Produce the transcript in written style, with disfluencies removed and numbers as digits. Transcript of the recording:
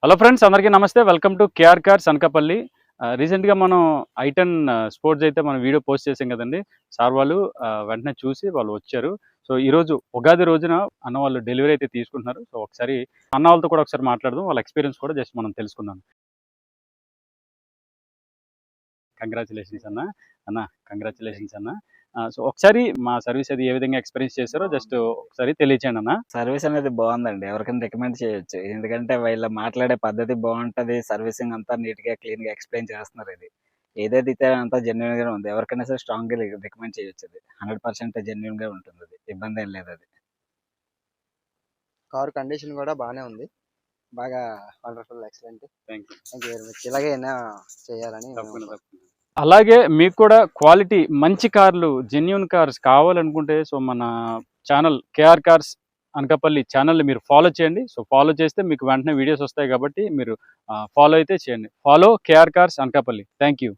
Hello friends, అందరికీ నమస్తే. Welcome to KR cars Anakapalli. రీసెంట్గా మనం ఐటెన్ స్పోర్ట్స్ అయితే మనం వీడియో పోస్ట్ చేసాం కదండి. సార్ వాళ్ళు వెంటనే చూసి వాళ్ళు వచ్చారు. సో ఈరోజు ఉగాది రోజున అన్న వాళ్ళు డెలివరీ అయితే తీసుకుంటున్నారు. సో ఒకసారి అన్న వాళ్ళతో కూడా ఒకసారి మాట్లాడదాం. వాళ్ళ ఎక్స్పీరియన్స్ కూడా జస్ట్ మనం తెలుసుకుందాం. కంగ్రాచులేషన్స్ అన్న. అన్న కంగ్రాచులేషన్స్ అన్న. సో ఒకసారి మా సర్వీస్ అది ఏ విధంగా ఎక్స్పీరియన్స్ చేశారో జస్ట్ ఒకసారి తెలియచేయండి అన్న. సర్వీస్ అనేది బాగుందండి. ఎవరికైనా రికమెండ్ చేయొచ్చు. ఎందుకంటే వీళ్ళ మాట్లాడే పద్ధతి బాగుంటది. సర్వీసింగ్ అంతా నీట్‌గా, క్లీన్‌గా ఎక్స్‌ప్లెయిన్ చేస్తున్నారు ఇది. ఏదైతే అంతా జెన్యూన్‌గానే ఉంది. ఎవరికైనా సరే స్ట్రాంగ్‌గా రికమెండ్ చేయొచ్చు ఇది. 100% జెన్యూన్‌గా ఉంటుందది. ఇబ్బందేం లేదది. కార్ కండిషన్ కూడా బాగానే ఉంది. బాగా wonderful, excellent. Thank you. Thank you very much. ఇలాగైనా చేయాలని తప్పకుండా. అలాగే మీకు కూడా క్వాలిటీ మంచి కార్లు, జెన్యూన్ కార్స్ కావాలనుకుంటే సో మన ఛానల్ కేఆర్ కార్స్ అనకాపల్లి ఛానల్ని మీరు ఫాలో చేయండి. సో ఫాలో చేస్తే మీకు వెంటనే వీడియోస్ వస్తాయి కాబట్టి మీరు ఫాలో అయితే చేయండి. Follow KR cars Anakapalli. Thank you.